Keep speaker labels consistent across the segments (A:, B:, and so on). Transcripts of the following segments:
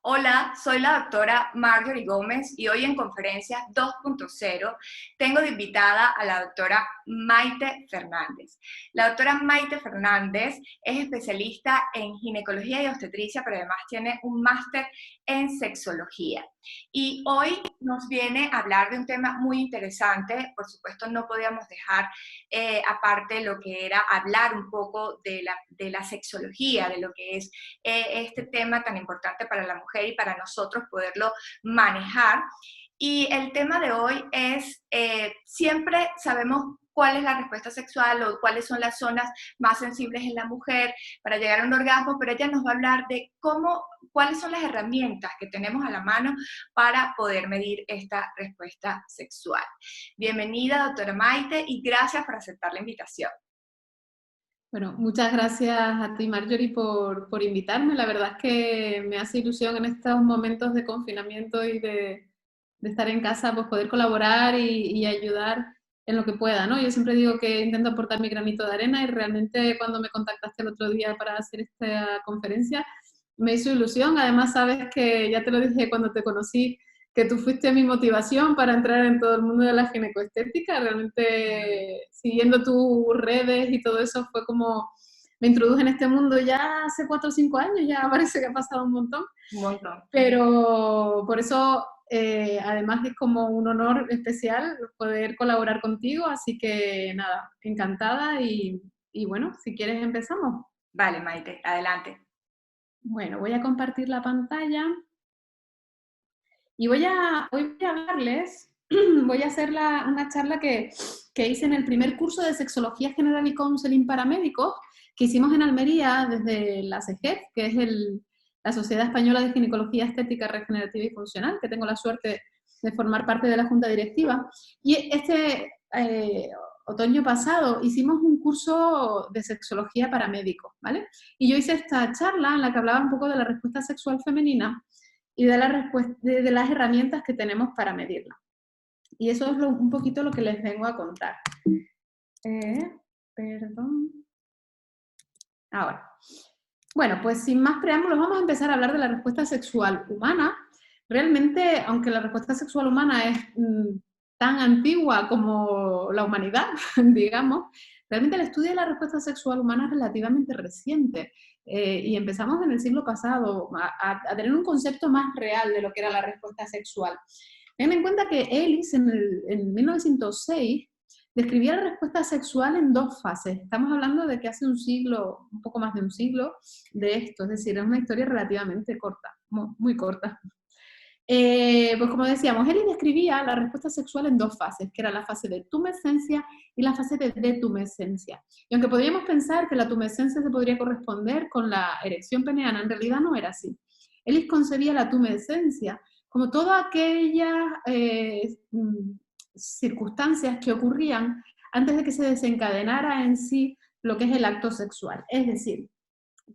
A: Hola, soy la doctora Marjorie Gómez y hoy en Conferencia 2.0 tengo de invitada a la doctora Maite Fernández. La doctora Maite Fernández es especialista en ginecología y obstetricia, pero además tiene un máster en sexología. Y hoy nos viene a hablar de un tema muy interesante. Por supuesto, no podíamos dejar aparte lo que era hablar un poco de la sexología, de lo que es este tema tan importante para la mujer y para nosotros poderlo manejar. Y el tema de hoy es, siempre sabemos cuál es la respuesta sexual o cuáles son las zonas más sensibles en la mujer para llegar a un orgasmo, pero ella nos va a hablar de cuáles son las herramientas que tenemos a la mano para poder medir esta respuesta sexual. Bienvenida, doctora Maite, y gracias por aceptar la invitación.
B: Bueno, muchas gracias a ti, Marjorie, por invitarme. La verdad es que me hace ilusión en estos momentos de confinamiento y de estar en casa, pues poder colaborar y ayudar en lo que pueda, ¿no? Yo siempre digo que intento aportar mi granito de arena y realmente cuando me contactaste el otro día para hacer esta conferencia me hizo ilusión. Además, sabes que ya te lo dije cuando te conocí, que tú fuiste mi motivación para entrar en todo el mundo de la ginecoestética. Realmente, siguiendo tus redes y todo eso, fue como me introduje en este mundo ya hace 4 o 5 años, ya parece que ha pasado un montón.
A: Un montón.
B: Pero por eso, además es como un honor especial poder colaborar contigo, así que nada, encantada y bueno, si quieres empezamos.
A: Vale, Maite, adelante.
B: Bueno, voy a compartir la pantalla. Y hoy voy a hablarles, voy a hacer una charla que hice en el primer curso de Sexología General y Counseling para Médicos, que hicimos en Almería desde la SEGEF, que es la Sociedad Española de Ginecología Estética Regenerativa y Funcional, que tengo la suerte de formar parte de la Junta Directiva. Y este otoño pasado hicimos un curso de sexología para médicos, ¿vale? Y yo hice esta charla en la que hablaba un poco de la respuesta sexual femenina y de las herramientas que tenemos para medirla. Y eso es un poquito lo que les vengo a contar. Perdón. Ahora. Bueno, pues sin más preámbulos vamos a empezar a hablar de la respuesta sexual humana. Realmente, aunque la respuesta sexual humana es tan antigua como la humanidad, digamos, realmente el estudio de la respuesta sexual humana es relativamente reciente. Y empezamos en el siglo pasado a tener un concepto más real de lo que era la respuesta sexual. Ten en cuenta que Ellis en 1906 describía la respuesta sexual en 2 fases. Estamos hablando de que hace un siglo, un poco más de un siglo, de esto, es decir, es una historia relativamente corta, muy corta. Pues como decíamos, Ellis describía la respuesta sexual en 2 fases, que era la fase de tumescencia y la fase de detumescencia. Y aunque podríamos pensar que la tumescencia se podría corresponder con la erección peneana, en realidad no era así. Ellis concebía la tumescencia como todas aquellas circunstancias que ocurrían antes de que se desencadenara en sí lo que es el acto sexual. Es decir,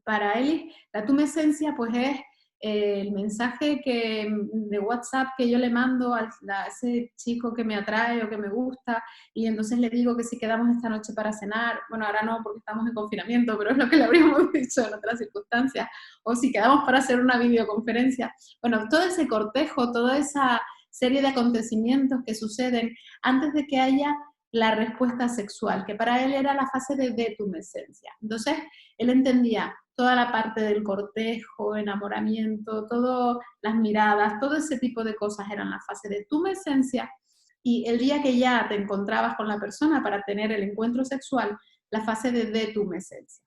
B: para Ellis, la tumescencia pues es el mensaje de WhatsApp que yo le mando a ese chico que me atrae o que me gusta y entonces le digo que si quedamos esta noche para cenar, bueno, ahora no porque estamos en confinamiento, pero es lo que le habríamos dicho en otras circunstancias, o si quedamos para hacer una videoconferencia. Bueno, todo ese cortejo, toda esa serie de acontecimientos que suceden antes de que haya la respuesta sexual, que para él era la fase de detumescencia. Entonces, él entendía toda la parte del cortejo, enamoramiento, todas las miradas, todo ese tipo de cosas eran la fase de tumescencia, y el día que ya te encontrabas con la persona para tener el encuentro sexual, la fase de detumescencia.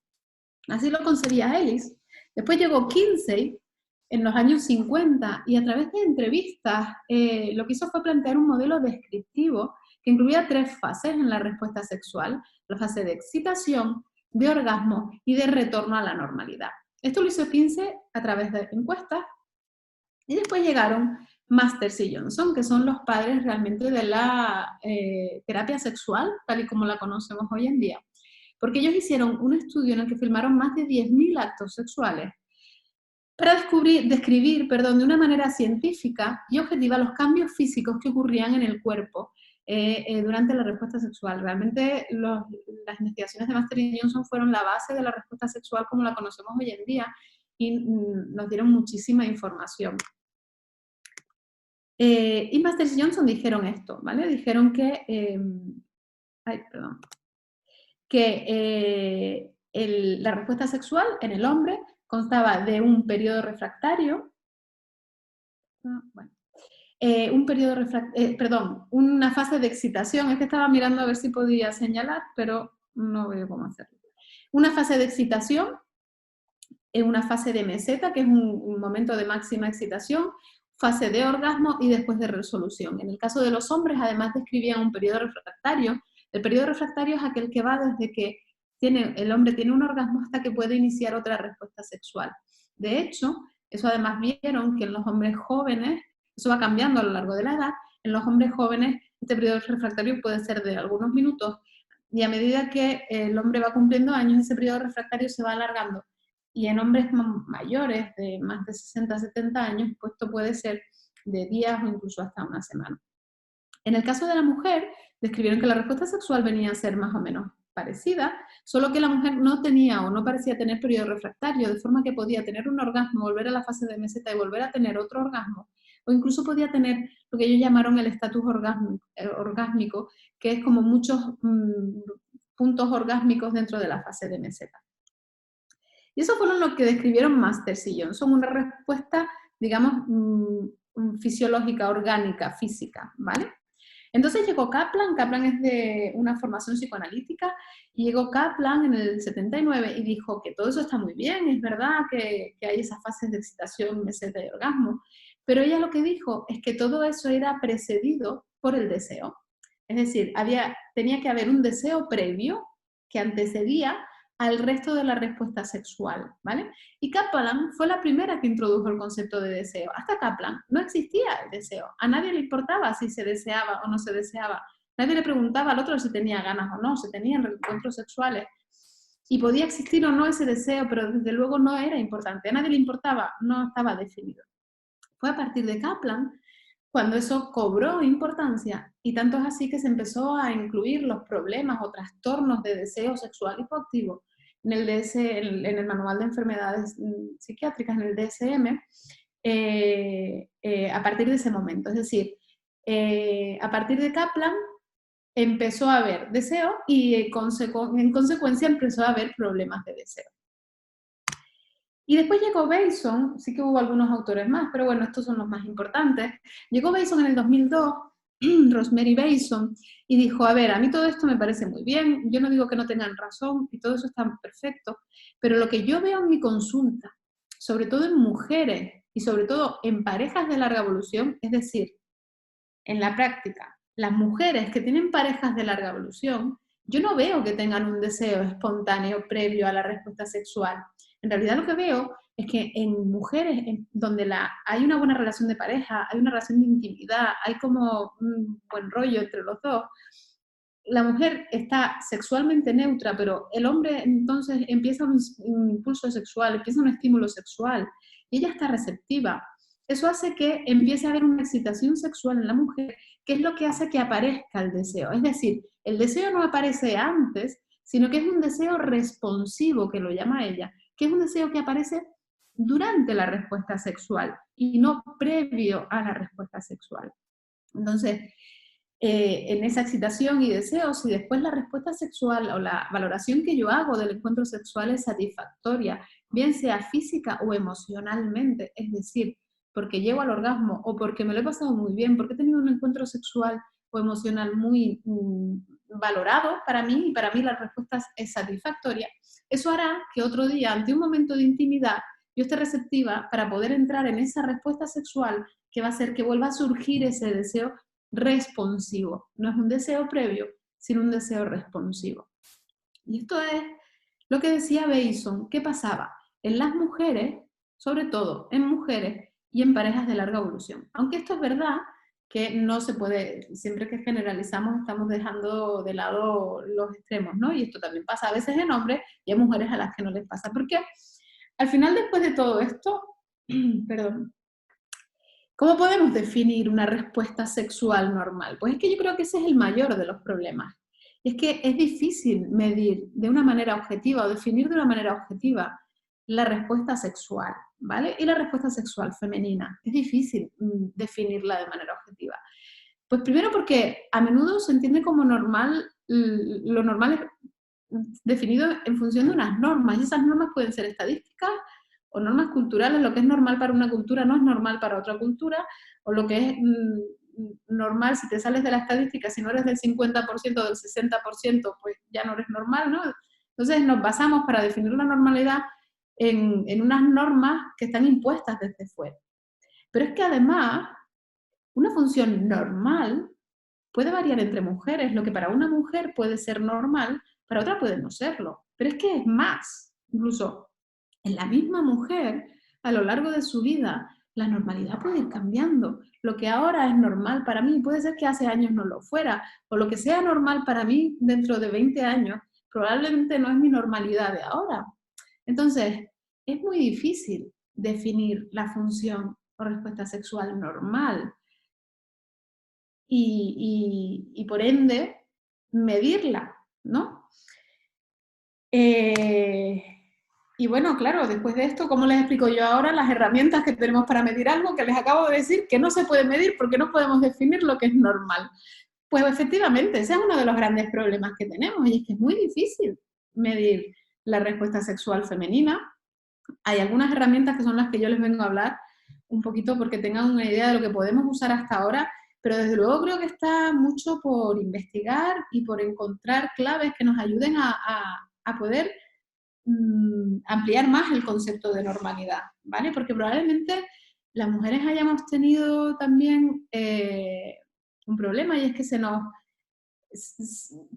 B: Así lo concebía Ellis. Después llegó Kinsey en los años 50 y a través de entrevistas lo que hizo fue plantear un modelo descriptivo que incluía 3 fases en la respuesta sexual: la fase de excitación, de orgasmo y de retorno a la normalidad. Esto lo hizo Kinsey a través de encuestas, y después llegaron Masters y Johnson, que son los padres realmente de la terapia sexual, tal y como la conocemos hoy en día. Porque ellos hicieron un estudio en el que filmaron más de 10.000 actos sexuales para describir de una manera científica y objetiva los cambios físicos que ocurrían en el cuerpo durante la respuesta sexual. Realmente las investigaciones de Master y Johnson fueron la base de la respuesta sexual como la conocemos hoy en día, y nos dieron muchísima información. Y Masters y Johnson dijeron esto, ¿vale? Dijeron que, la respuesta sexual en el hombre constaba de un periodo refractario, una fase de excitación. Es que estaba mirando a ver si podía señalar, pero no veo cómo hacerlo. Una fase de excitación, una fase de meseta, que es un momento de máxima excitación, fase de orgasmo y después de resolución. En el caso de los hombres, además describían un periodo refractario. El periodo refractario es aquel que va desde que el hombre tiene un orgasmo hasta que puede iniciar otra respuesta sexual. De hecho, eso además vieron que en los hombres jóvenes, eso va cambiando a lo largo de la edad, en los hombres jóvenes este periodo refractario puede ser de algunos minutos, y a medida que el hombre va cumpliendo años, ese periodo refractario se va alargando. Y en hombres mayores, de más de 60, 70 años, pues esto puede ser de días o incluso hasta una semana. En el caso de la mujer, describieron que la respuesta sexual venía a ser más o menos parecida, solo que la mujer no tenía o no parecía tener periodo refractario, de forma que podía tener un orgasmo, volver a la fase de meseta y volver a tener otro orgasmo, o incluso podía tener lo que ellos llamaron el estatus orgásmico, que es como muchos puntos orgásmicos dentro de la fase de meseta. Y eso fueron lo que describieron Masters y Johnson, una respuesta, digamos, fisiológica, orgánica, física, ¿vale? Entonces llegó Kaplan. Kaplan es de una formación psicoanalítica, y llegó Kaplan en el 79 y dijo que todo eso está muy bien, es verdad que hay esas fases de excitación, meseta y orgasmo, pero ella lo que dijo es que todo eso era precedido por el deseo. Es decir, tenía que haber un deseo previo que antecedía al resto de la respuesta sexual, ¿vale? Y Kaplan fue la primera que introdujo el concepto de deseo. Hasta Kaplan no existía el deseo. A nadie le importaba si se deseaba o no se deseaba. Nadie le preguntaba al otro si tenía ganas o no, si tenían encuentros sexuales. Y podía existir o no ese deseo, pero desde luego no era importante. A nadie le importaba, no estaba definido. Fue a partir de Kaplan cuando eso cobró importancia, y tanto es así que se empezó a incluir los problemas o trastornos de deseo sexual hipoactivo en el Manual de Enfermedades Psiquiátricas, en el DSM, a partir de ese momento. Es decir, a partir de Kaplan empezó a haber deseo y en consecuencia empezó a haber problemas de deseo. Y después llegó Bason, sí que hubo algunos autores más, pero bueno, estos son los más importantes. Llegó Bason en el 2002, Rosemary Bason, y dijo, a ver, a mí todo esto me parece muy bien, yo no digo que no tengan razón, y todo eso está perfecto, pero lo que yo veo en mi consulta, sobre todo en mujeres, y sobre todo en parejas de larga evolución, es decir, en la práctica, las mujeres que tienen parejas de larga evolución, yo no veo que tengan un deseo espontáneo previo a la respuesta sexual. En realidad lo que veo es que en mujeres donde hay una buena relación de pareja, hay una relación de intimidad, hay como un buen rollo entre los dos, la mujer está sexualmente neutra, pero el hombre entonces empieza un impulso sexual, empieza un estímulo sexual, y ella está receptiva. Eso hace que empiece a haber una excitación sexual en la mujer, que es lo que hace que aparezca el deseo. Es decir, el deseo no aparece antes, sino que es un deseo responsivo, que lo llama ella, que es un deseo que aparece durante la respuesta sexual y no previo a la respuesta sexual. Entonces, en esa excitación y deseo, si después la respuesta sexual o la valoración que yo hago del encuentro sexual es satisfactoria, bien sea física o emocionalmente, es decir, porque llego al orgasmo o porque me lo he pasado muy bien, porque he tenido un encuentro sexual o emocional muy valorado para mí, y para mí la respuesta es satisfactoria, eso hará que otro día, ante un momento de intimidad, yo esté receptiva para poder entrar en esa respuesta sexual que va a hacer que vuelva a surgir ese deseo responsivo. No es un deseo previo, sino un deseo responsivo. Y esto es lo que decía Bason. ¿Qué pasaba? En las mujeres, sobre todo en mujeres y en parejas de larga evolución. Aunque esto es verdad que no se puede, siempre que generalizamos estamos dejando de lado los extremos, ¿no? Y esto también pasa a veces en hombres y hay mujeres a las que no les pasa. Porque al final, después de todo esto, perdón, ¿cómo podemos definir una respuesta sexual normal? Pues es que yo creo que ese es el mayor de los problemas. Es que es difícil medir de una manera objetiva o definir de una manera objetiva la respuesta sexual, ¿vale? Y la respuesta sexual femenina. Es difícil definirla de manera objetiva. Pues primero porque a menudo se entiende como normal, lo normal es definido en función de unas normas, y esas normas pueden ser estadísticas o normas culturales. Lo que es normal para una cultura no es normal para otra cultura, o lo que es normal, si te sales de la estadística, si no eres del 50% o del 60%, pues ya no eres normal, ¿no? Entonces nos basamos para definir la normalidad en unas normas que están impuestas desde fuera. Pero es que además, una función normal puede variar entre mujeres. Lo que para una mujer puede ser normal, para otra puede no serlo. Pero es que es más. Incluso en la misma mujer, a lo largo de su vida, la normalidad puede ir cambiando. Lo que ahora es normal para mí puede ser que hace años no lo fuera, o lo que sea normal para mí dentro de 20 años probablemente no es mi normalidad de ahora. Entonces, es muy difícil definir la función o respuesta sexual normal y por ende medirla, ¿no? Y bueno, claro, después de esto, ¿cómo les explico yo ahora las herramientas que tenemos para medir algo que les acabo de decir que no se puede medir porque no podemos definir lo que es normal? Pues efectivamente, ese es uno de los grandes problemas que tenemos, y es que es muy difícil medir la respuesta sexual femenina. Hay algunas herramientas que son las que yo les vengo a hablar un poquito porque tengan una idea de lo que podemos usar hasta ahora, pero desde luego creo que está mucho por investigar y por encontrar claves que nos ayuden a poder ampliar más el concepto de normalidad, ¿vale? Porque probablemente las mujeres hayamos tenido también un problema, y es que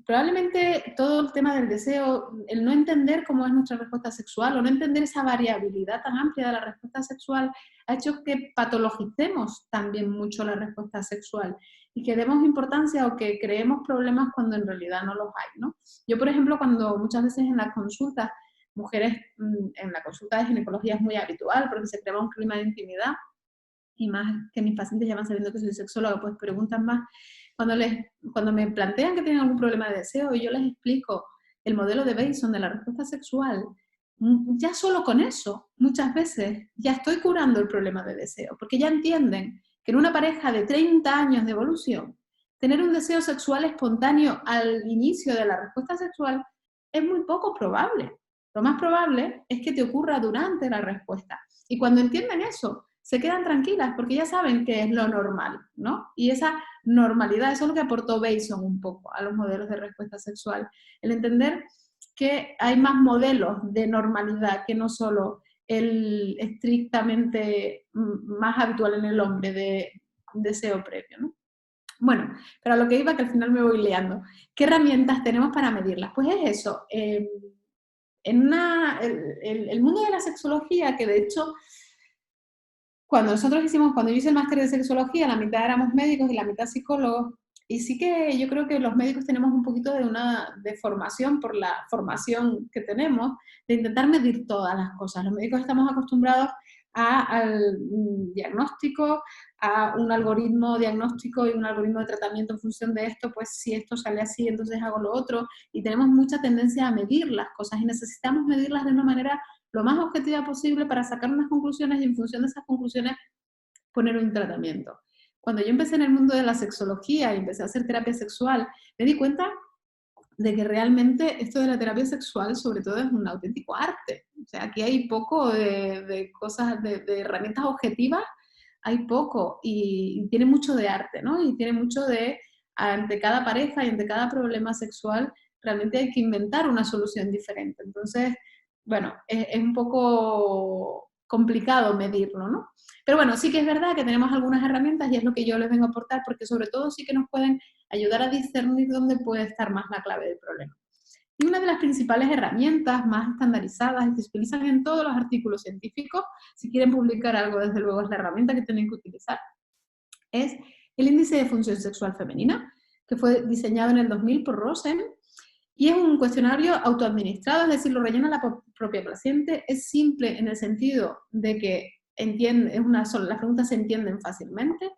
B: probablemente todo el tema del deseo, el no entender cómo es nuestra respuesta sexual o no entender esa variabilidad tan amplia de la respuesta sexual, ha hecho que patologicemos también mucho la respuesta sexual y que demos importancia o que creemos problemas cuando en realidad no los hay, ¿no? Yo, por ejemplo, cuando muchas veces en las consultas, mujeres, en la consulta de ginecología es muy habitual porque se crea un clima de intimidad, y más que mis pacientes ya van sabiendo que soy sexóloga, pues preguntan más. Cuando me plantean que tienen algún problema de deseo y yo les explico el modelo de Bateson de la respuesta sexual, ya solo con eso, muchas veces ya estoy curando el problema de deseo, porque ya entienden que en una pareja de 30 años de evolución, tener un deseo sexual espontáneo al inicio de la respuesta sexual es muy poco probable. Lo más probable es que te ocurra durante la respuesta. Y cuando entienden eso, se quedan tranquilas porque ya saben que es lo normal, ¿no? Y esa normalidad, eso es lo que aportó Bateson un poco a los modelos de respuesta sexual. El entender que hay más modelos de normalidad que no solo el estrictamente más habitual en el hombre de deseo previo, ¿no? Bueno, pero a lo que iba, que al final me voy liando. ¿Qué herramientas tenemos para medirlas? Pues es eso. El mundo de la sexología, que de hecho, cuando yo hice el máster de sexología, la mitad éramos médicos y la mitad psicólogos, y sí que yo creo que los médicos tenemos un poquito de formación por la formación que tenemos, de intentar medir todas las cosas. Los médicos estamos acostumbrados al diagnóstico, a un algoritmo diagnóstico y un algoritmo de tratamiento en función de esto, pues si esto sale así, entonces hago lo otro, y tenemos mucha tendencia a medir las cosas, y necesitamos medirlas de una manera lo más objetiva posible para sacar unas conclusiones y en función de esas conclusiones poner un tratamiento. Cuando yo empecé en el mundo de la sexología y empecé a hacer terapia sexual, me di cuenta de que realmente esto de la terapia sexual sobre todo es un auténtico arte. O sea, aquí hay poco de cosas, de herramientas objetivas, hay poco, y tiene mucho de arte, ¿no? Y tiene mucho de, ante cada pareja y ante cada problema sexual, realmente hay que inventar una solución diferente. Entonces, bueno, es un poco complicado medirlo, ¿no? Pero bueno, sí que es verdad que tenemos algunas herramientas y es lo que yo les vengo a aportar, porque sobre todo sí que nos pueden ayudar a discernir dónde puede estar más la clave del problema. Y una de las principales herramientas más estandarizadas y que se utilizan en todos los artículos científicos, si quieren publicar algo, desde luego es la herramienta que tienen que utilizar, es el índice de función sexual femenina, que fue diseñado en el 2000 por Rosen, y es un cuestionario autoadministrado, es decir, lo rellena la propia paciente, es simple en el sentido de que las preguntas se entienden fácilmente.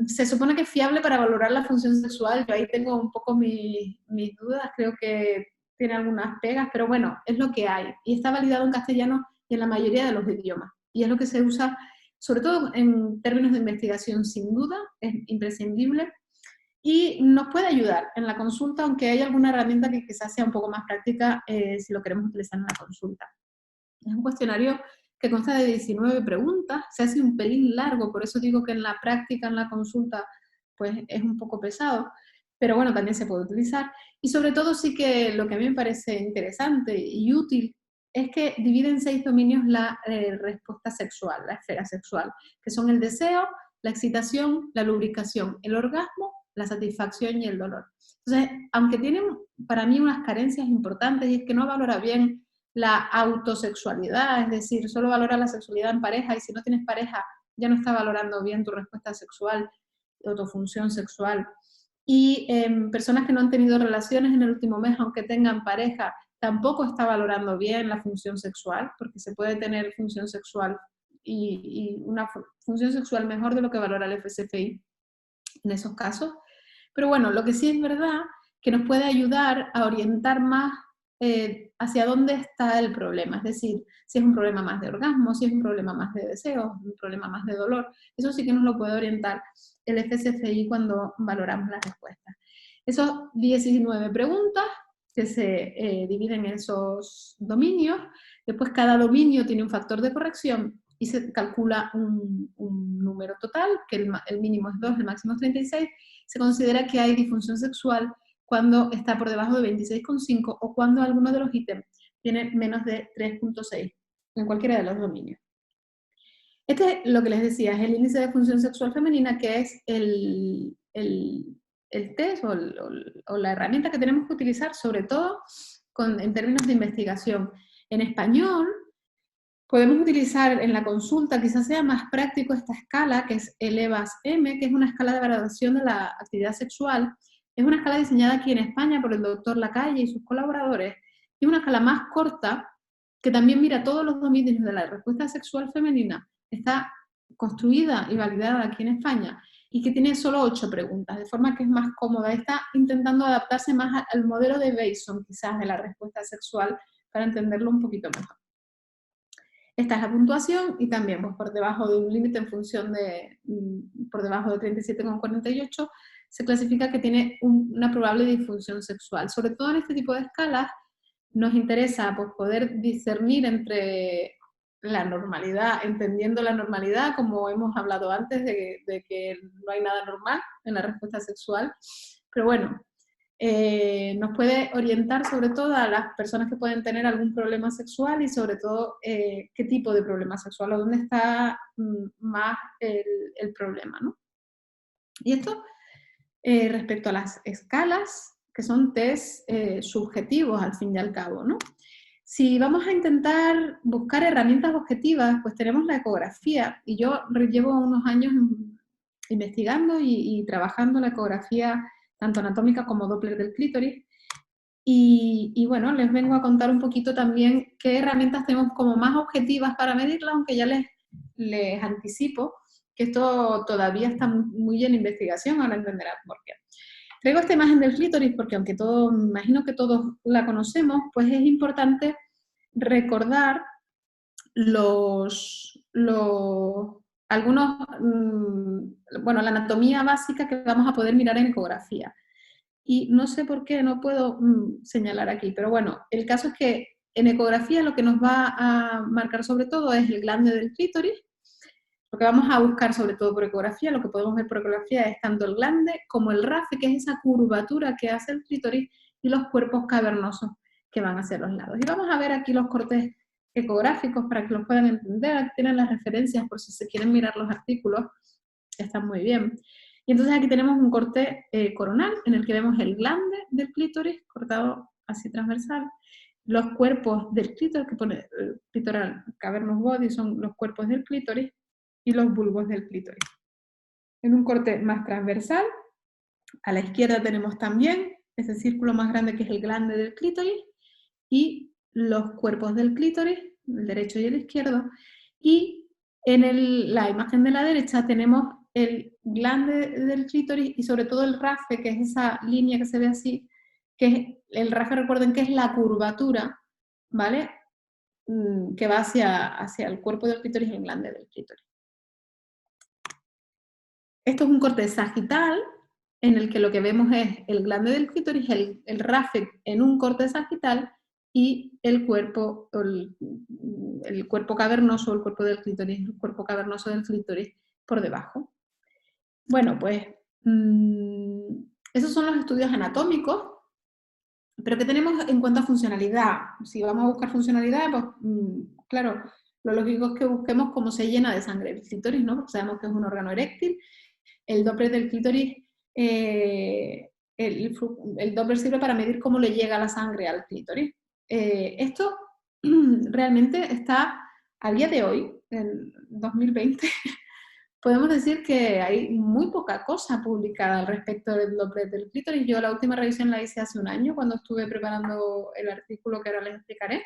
B: Se supone que es fiable para valorar la función sexual. Yo ahí tengo un poco mis dudas. Creo que tiene algunas pegas, pero bueno, es lo que hay. Y está validado en castellano y en la mayoría de los idiomas. Y es lo que se usa, sobre todo en términos de investigación, sin duda, es imprescindible. Y nos puede ayudar en la consulta, aunque hay alguna herramienta que quizás sea un poco más práctica si lo queremos utilizar en la consulta. Es un cuestionario que consta de 19 preguntas, se hace un pelín largo, por eso digo que en la práctica, en la consulta, pues es un poco pesado, pero bueno, también se puede utilizar. Y sobre todo sí que lo que a mí me parece interesante y útil es que divide en 6 dominios la respuesta sexual, la esfera sexual, que son el deseo, la excitación, la lubricación, el orgasmo, la satisfacción y el dolor. Entonces, aunque tienen para mí unas carencias importantes, y es que no valora bien la autosexualidad, es decir, solo valora la sexualidad en pareja, y si no tienes pareja ya no está valorando bien tu respuesta sexual o tu función sexual. Y personas que no han tenido relaciones en el último mes, aunque tengan pareja, tampoco está valorando bien la función sexual, porque se puede tener función sexual y una función sexual mejor de lo que valora el FSFI en esos casos. Pero bueno, lo que sí es verdad que nos puede ayudar a orientar más hacia dónde está el problema, es decir, si es un problema más de orgasmo, si es un problema más de deseo, un problema más de dolor, eso sí que nos lo puede orientar el FSFI cuando valoramos las respuestas. Esos 19 preguntas que se dividen en esos dominios, después cada dominio tiene un factor de corrección y se calcula un número total, que el mínimo es 2, el máximo es 36, se considera que hay disfunción sexual cuando está por debajo de 26,5 o cuando alguno de los ítems tiene menos de 3,6 en cualquiera de los dominios. Este, lo que les decía, es el índice de función sexual femenina, que es el test o la herramienta que tenemos que utilizar, sobre todo en términos de investigación. En español, podemos utilizar en la consulta, quizás sea más práctico esta escala, que es el EVAS-M, que es una escala de valoración de la actividad sexual. Es una escala diseñada aquí en España por el doctor Lacalle y sus colaboradores. Y una escala más corta, que también mira todos los dominios de la respuesta sexual femenina. Está construida y validada aquí en España y que tiene solo 8 preguntas, de forma que es más cómoda. Está intentando adaptarse más al modelo de Bayes, quizás, de la respuesta sexual, para entenderlo un poquito mejor. Esta es la puntuación y también pues, por debajo de un límite en función de, por debajo de 37,48, se clasifica que tiene una probable disfunción sexual. Sobre todo en este tipo de escalas nos interesa pues, poder discernir entre la normalidad, entendiendo la normalidad, como hemos hablado antes, de que no hay nada normal en la respuesta sexual, pero bueno, nos puede orientar sobre todo a las personas que pueden tener algún problema sexual y sobre todo qué tipo de problema sexual o dónde está más el problema, ¿no? Y esto respecto a las escalas, que son test subjetivos al fin y al cabo, ¿no? Si vamos a intentar buscar herramientas objetivas, pues tenemos la ecografía, y yo llevo unos años investigando y trabajando la ecografía tanto anatómica como Doppler del clítoris, y bueno, les vengo a contar un poquito también qué herramientas tenemos como más objetivas para medirla, aunque ya les anticipo que esto todavía está muy en investigación, ahora entenderán por qué. Traigo esta imagen del clítoris porque aunque me imagino que todos la conocemos, pues es importante recordar algunos, bueno, la anatomía básica que vamos a poder mirar en ecografía. Y no sé por qué no puedo señalar aquí, pero bueno, el caso es que en ecografía lo que nos va a marcar sobre todo es el glande del clítoris. Lo que vamos a buscar sobre todo por ecografía, lo que podemos ver por ecografía es tanto el glande como el rafe, que es esa curvatura que hace el clítoris, y los cuerpos cavernosos que van hacia los lados. Y vamos a ver aquí los cortes ecográficos para que los puedan entender. Aquí tienen las referencias por si se quieren mirar los artículos, están muy bien. Y entonces aquí tenemos un corte coronal en el que vemos el glande del clítoris cortado así transversal, los cuerpos del clítoris, que pone clitoral cavernous body, son los cuerpos del clítoris, y los bulbos del clítoris. En un corte más transversal, a la izquierda tenemos también ese círculo más grande que es el glande del clítoris, y los cuerpos del clítoris, el derecho y el izquierdo, y en la imagen de la derecha tenemos el glande del clítoris y sobre todo el rafe, que es esa línea que se ve así, que es, el RAFE, recuerden que es la curvatura, ¿vale? Que va hacia el cuerpo del clítoris y el glande del clítoris. Esto es un corte sagital, en el que lo que vemos es el glande del clítoris, el RAFE en un corte sagital y el cuerpo cavernoso, el cuerpo del clítoris, el cuerpo cavernoso del clítoris por debajo. Bueno, pues esos son los estudios anatómicos, pero ¿qué tenemos en cuanto a funcionalidad? Si vamos a buscar funcionalidad, pues claro, lo lógico es que busquemos cómo se llena de sangre el clítoris, ¿no? Porque sabemos que es un órgano eréctil. El Doppler del clítoris, el Doppler sirve para medir cómo le llega la sangre al clítoris. Esto realmente está, a día de hoy, en 2020, podemos decir que hay muy poca cosa publicada al respecto del Doppler del clítoris. Yo la última revisión la hice hace un año, cuando estuve preparando el artículo que ahora les explicaré.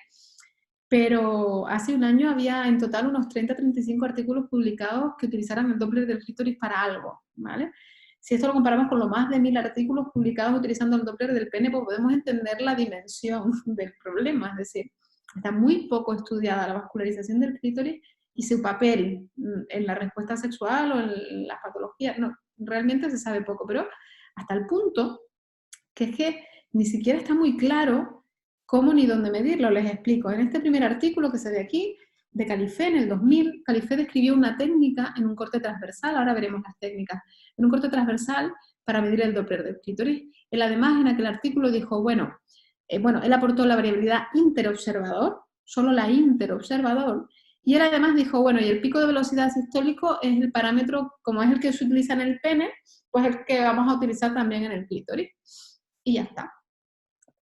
B: Pero hace un año había en total unos 30-35 artículos publicados que utilizaran el Doppler del clítoris para algo, ¿vale? Si esto lo comparamos con los más de 1000 artículos publicados utilizando el Doppler del pene, pues podemos entender la dimensión del problema, es decir, está muy poco estudiada la vascularización del clítoris y su papel en la respuesta sexual o en las patologías, no, realmente se sabe poco, pero hasta el punto que es que ni siquiera está muy claro cómo ni dónde medirlo. Les explico. En este primer artículo que se ve aquí, de Califé, en el 2000, Califé describió una técnica en un corte transversal, ahora veremos las técnicas, en un corte transversal para medir el Doppler del clítoris. Él además en aquel artículo dijo, bueno, él aportó la variabilidad interobservador, solo la interobservador, y él además dijo, bueno, y el pico de velocidad sistólico es el parámetro, como es el que se utiliza en el pene, pues el que vamos a utilizar también en el clítoris. Y ya está.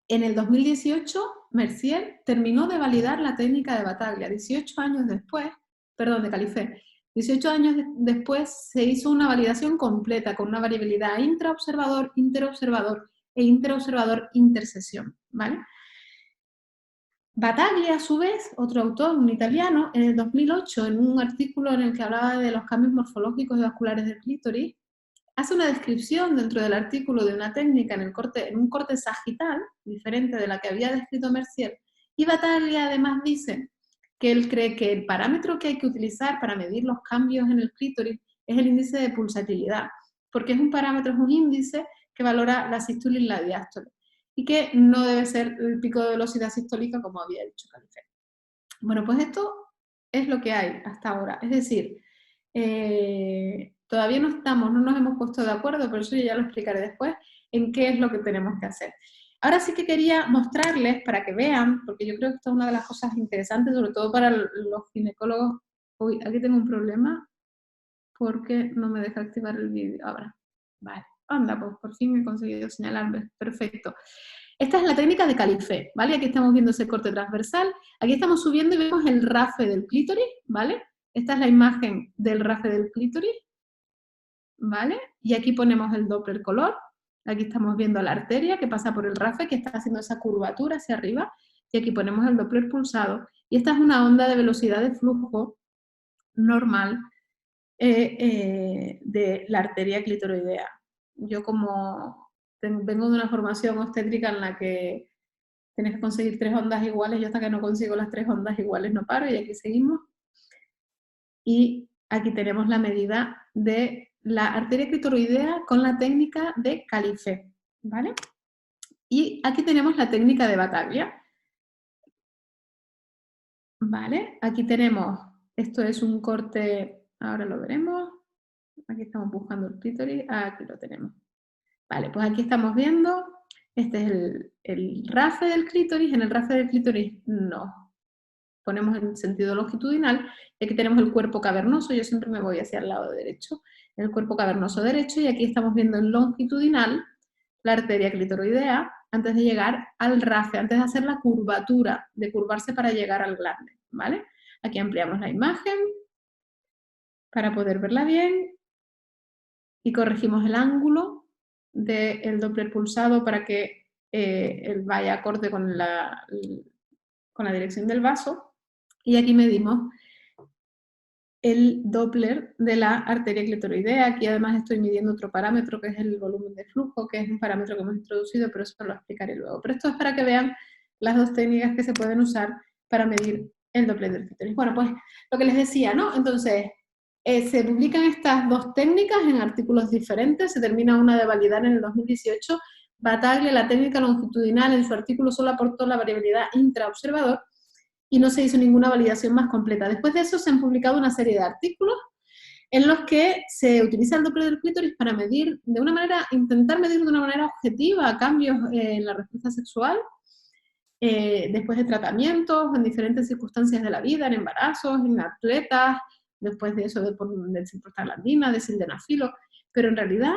B: En el 2018, Mercier terminó de validar la técnica de Battaglia. 18 años después, perdón, de Califé. 18 años después se hizo una validación completa con una variabilidad intraobservador, interobservador e interobservador intersesión, ¿vale? Battaglia, a su vez, otro autor, un italiano, en el 2008, en un artículo en el que hablaba de los cambios morfológicos y vasculares del clítoris, hace una descripción dentro del artículo de una técnica en un corte sagital, diferente de la que había descrito Mercier, y Battaglia además dice que él cree que el parámetro que hay que utilizar para medir los cambios en el clítoris es el índice de pulsatilidad, porque es un índice que valora la sístole y la diástole, y que no debe ser el pico de velocidad sistólica como había dicho Califé. Bueno, pues esto es lo que hay hasta ahora, es decir, todavía no nos hemos puesto de acuerdo, pero eso ya lo explicaré después, en qué es lo que tenemos que hacer. Ahora sí que quería mostrarles para que vean, porque yo creo que esto es una de las cosas interesantes, sobre todo para los ginecólogos. Uy, aquí tengo un problema, porque no me deja activar el vídeo ahora. Vale, anda, pues por fin he conseguido señalarme, perfecto. Esta es la técnica de Califé, ¿vale? Aquí estamos viendo ese corte transversal, aquí estamos subiendo y vemos el RAFE del clítoris, ¿vale? Esta es la imagen del RAFE del clítoris, ¿vale? Y aquí ponemos el Doppler color, aquí estamos viendo la arteria que pasa por el RAFE, que está haciendo esa curvatura hacia arriba, y aquí ponemos el Doppler pulsado, y esta es una onda de velocidad de flujo normal de la arteria clitoroidea. Yo como vengo de una formación obstétrica en la que tienes que conseguir 3 ondas iguales, yo hasta que no consigo las 3 ondas iguales no paro, y aquí seguimos. Y aquí tenemos la medida de la arteria clitoroidea con la técnica de Califé, ¿vale? Y aquí tenemos la técnica de Battaglia, ¿vale? Aquí tenemos, esto es un corte, ahora lo veremos, aquí estamos buscando el clítoris, aquí lo tenemos. Vale, pues aquí estamos viendo, este es el RAFE del clítoris, en el RAFE del clítoris no, ponemos en sentido longitudinal, y aquí tenemos el cuerpo cavernoso, yo siempre me voy hacia el lado derecho, el cuerpo cavernoso derecho, y aquí estamos viendo en longitudinal la arteria clitoroidea, antes de llegar al RAFE, antes de hacer la curvatura, de curvarse para llegar al glande, ¿vale? Aquí ampliamos la imagen para poder verla bien, y corregimos el ángulo del Doppler pulsado para que él vaya acorde con la dirección del vaso. Y aquí medimos el Doppler de la arteria clitoroidea. Aquí además estoy midiendo otro parámetro que es el volumen de flujo, que es un parámetro que hemos introducido, pero eso lo explicaré luego. Pero esto es para que vean las dos técnicas que se pueden usar para medir el Doppler del clítoris. Bueno, pues lo que les decía, ¿no? Entonces, se publican estas dos técnicas en artículos diferentes, se termina una de validar en el 2018. Battaglia, la técnica longitudinal, en su artículo solo aportó la variabilidad intraobservador y no se hizo ninguna validación más completa. Después de eso se han publicado una serie de artículos en los que se utiliza el Doppler del clítoris para medir de una manera, intentar medir de una manera objetiva cambios en la respuesta sexual, después de tratamientos, en diferentes circunstancias de la vida, en embarazos, en atletas, después de eso de ciprostaglandina, de sildenafilo, pero en realidad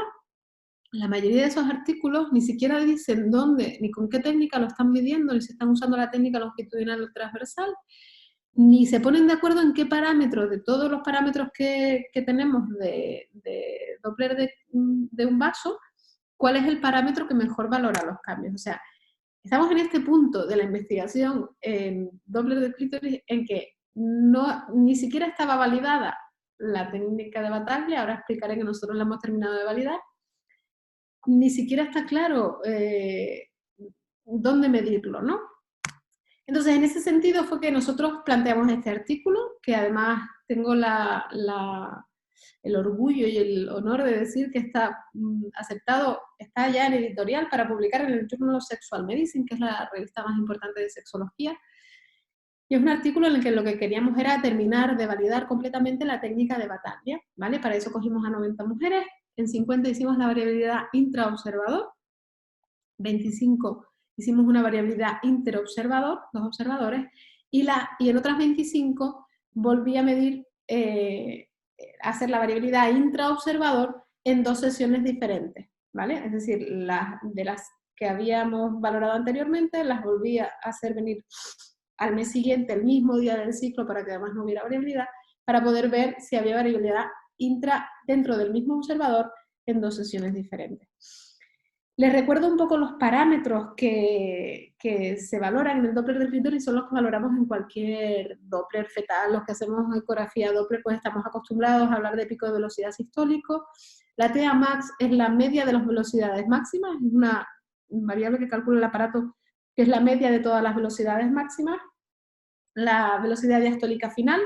B: la mayoría de esos artículos ni siquiera dicen dónde, ni con qué técnica lo están midiendo, ni si están usando la técnica longitudinal o transversal, ni se ponen de acuerdo en qué parámetros, de todos los parámetros que tenemos de Doppler de un vaso, cuál es el parámetro que mejor valora los cambios. O sea, estamos en este punto de la investigación en Doppler del clítoris en que ni siquiera estaba validada la técnica de Battaglia, ahora explicaré que nosotros la hemos terminado de validar, ni siquiera está claro dónde medirlo, ¿no? Entonces, en ese sentido fue que nosotros planteamos este artículo, que además tengo el orgullo y el honor de decir que está aceptado, está ya en editorial para publicar en el Journal of Sexual Medicine, que es la revista más importante de sexología. Y es un artículo en el que lo que queríamos era terminar de validar completamente la técnica de Battaglia, ¿vale? Para eso cogimos a 90 mujeres, en 50 hicimos la variabilidad intraobservador, 25 hicimos una variabilidad interobservador, 2 observadores, y en otras 25 volví a medir, hacer la variabilidad intraobservador en 2 sesiones diferentes, ¿vale? Es decir, de las que habíamos valorado anteriormente, las volví a hacer venir al mes siguiente, el mismo día del ciclo, para que además no hubiera variabilidad, para poder ver si había variabilidad dentro del mismo observador en 2 sesiones diferentes. Les recuerdo un poco los parámetros que se valoran en el Doppler del clítoris, son los que valoramos en cualquier Doppler fetal. Los que hacemos ecografía Doppler, pues estamos acostumbrados a hablar de pico de velocidad sistólico. La TA max es la media de las velocidades máximas, es una variable que calcula el aparato, que es la media de todas las velocidades máximas. La velocidad diastólica final,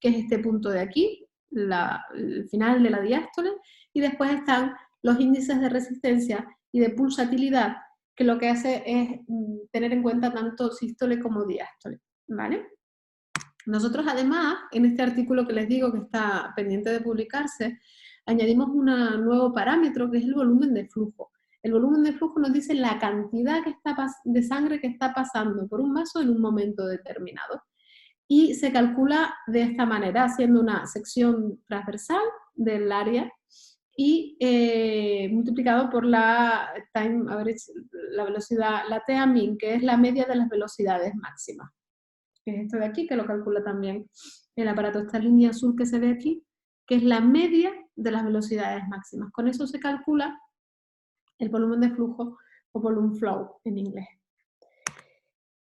B: que es este punto de aquí, el final de la diástole, y después están los índices de resistencia y de pulsatilidad, que lo que hace es tener en cuenta tanto sístole como diástole, ¿vale? Nosotros además, en este artículo que les digo que está pendiente de publicarse, añadimos un nuevo parámetro que es el volumen de flujo. El volumen de flujo nos dice la cantidad de sangre que está pasando por un vaso en un momento determinado. Y se calcula de esta manera, haciendo una sección transversal del área y multiplicado por la time average, la velocidad, la TA min, que es la media de las velocidades máximas. Que es esto de aquí, que lo calcula también el aparato, esta línea azul que se ve aquí, que es la media de las velocidades máximas. Con eso se calcula el volumen de flujo o volume flow en inglés.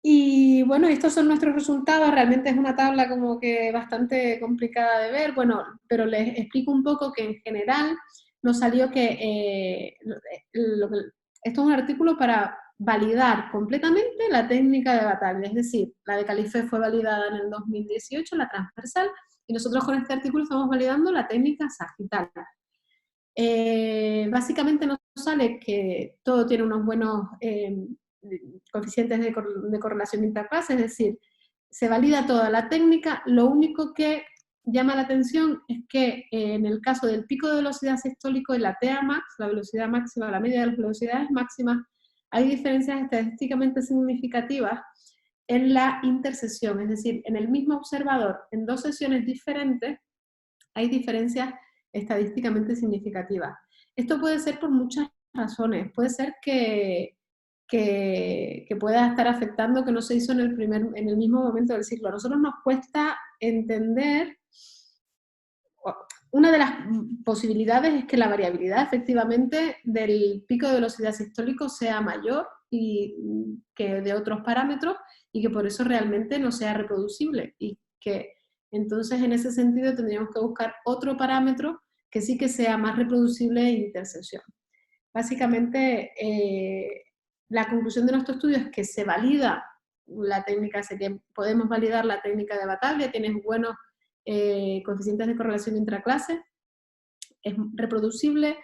B: Y bueno, estos son nuestros resultados. Realmente es una tabla como que bastante complicada de ver, bueno, pero les explico un poco que en general nos salió que esto es un artículo para validar completamente la técnica de Battaglia, es decir, la de Califé fue validada en el 2018, la transversal, y nosotros con este artículo estamos validando la técnica sagital. Básicamente nos sale que todo tiene unos buenos coeficientes de correlación interfaz, es decir, se valida toda la técnica. Lo único que llama la atención es que en el caso del pico de velocidad sistólico y la TA max, la velocidad máxima, la media de las velocidades máximas, hay diferencias estadísticamente significativas en la intersesión, es decir, en el mismo observador, en 2 sesiones diferentes, hay diferencias estadísticamente significativas. Esto puede ser por muchas razones. Puede ser que pueda estar afectando que no se hizo en el mismo momento del ciclo. A nosotros nos cuesta entender, una de las posibilidades es que la variabilidad efectivamente del pico de velocidad sistólico sea mayor que de otros parámetros y que por eso realmente no sea reproducible y que Entonces, en ese sentido, tendríamos que buscar otro parámetro que sí que sea más reproducible e intersección. Básicamente, la conclusión de nuestro estudio es que se valida la técnica, que podemos validar la técnica de Battaglia, tiene buenos coeficientes de correlación intraclase, es reproducible,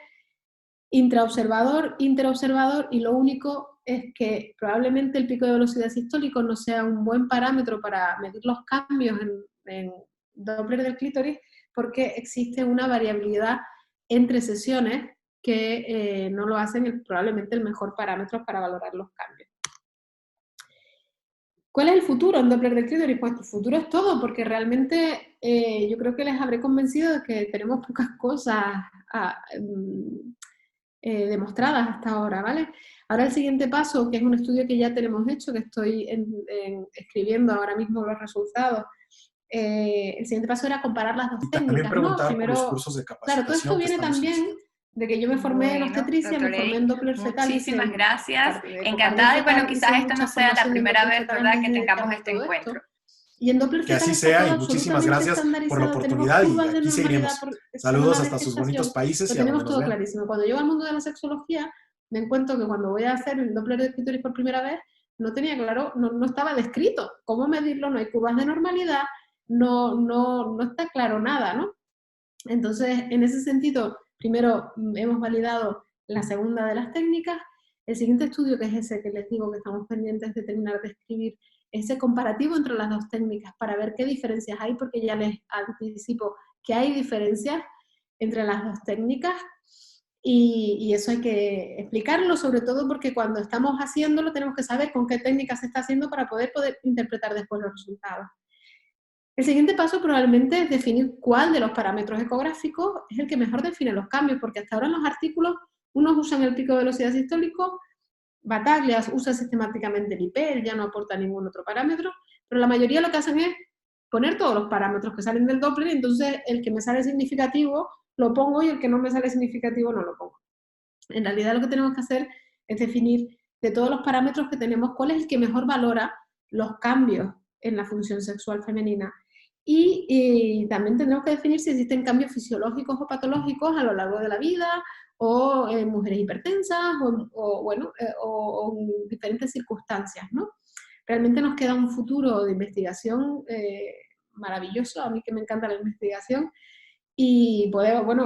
B: intraobservador, interobservador, y lo único es que probablemente el pico de velocidad sistólico no sea un buen parámetro para medir los cambios en Doppler del clítoris, porque existe una variabilidad entre sesiones que no lo hacen probablemente el mejor parámetro para valorar los cambios. ¿Cuál es el futuro en Doppler del clítoris? Pues el futuro es todo, porque realmente yo creo que les habré convencido de que tenemos pocas cosas demostradas hasta ahora, ¿vale? Ahora el siguiente paso, que es un estudio que ya tenemos hecho, que estoy escribiendo ahora mismo los resultados, el siguiente paso era comparar las dos técnicas, ¿no?
C: Primero, por los cursos de
B: claro, todo esto viene también de que yo me formé en obstetricia, me formé en Doppler fetal.
A: Muchísimas gracias, encantada, y bueno, quizás esto no sea la primera vez, ¿verdad?, que tengamos este encuentro.
B: Y en Doppler
C: que así sea, y muchísimas gracias por la oportunidad, y aquí seguiremos. Saludos hasta sus bonitos países.
B: Lo tenemos todo clarísimo. Cuando llego al mundo de la sexología, me encuentro que cuando voy a hacer el Doppler de clítoris por primera vez, no tenía claro, no estaba descrito cómo medirlo, no hay curvas de normalidad, no está claro nada, ¿no? Entonces, en ese sentido, primero hemos validado la segunda de las técnicas. El siguiente estudio, que es ese que les digo que estamos pendientes de terminar de escribir, ese comparativo entre las dos técnicas para ver qué diferencias hay, porque ya les anticipo que hay diferencias entre las dos técnicas, y eso hay que explicarlo, sobre todo porque cuando estamos haciéndolo tenemos que saber con qué técnica se está haciendo para poder interpretar después los resultados. El siguiente paso probablemente es definir cuál de los parámetros ecográficos es el que mejor define los cambios, porque hasta ahora en los artículos unos usan el pico de velocidad sistólico, Battaglia usa sistemáticamente el IP, él ya no aporta ningún otro parámetro, pero la mayoría lo que hacen es poner todos los parámetros que salen del Doppler, y entonces el que me sale significativo lo pongo y el que no me sale significativo no lo pongo. En realidad lo que tenemos que hacer es definir de todos los parámetros que tenemos cuál es el que mejor valora los cambios en la función sexual femenina. Y también tenemos que definir si existen cambios fisiológicos o patológicos a lo largo de la vida, o en mujeres hipertensas, o en diferentes circunstancias, ¿no? Realmente nos queda un futuro de investigación maravilloso, a mí que me encanta la investigación, y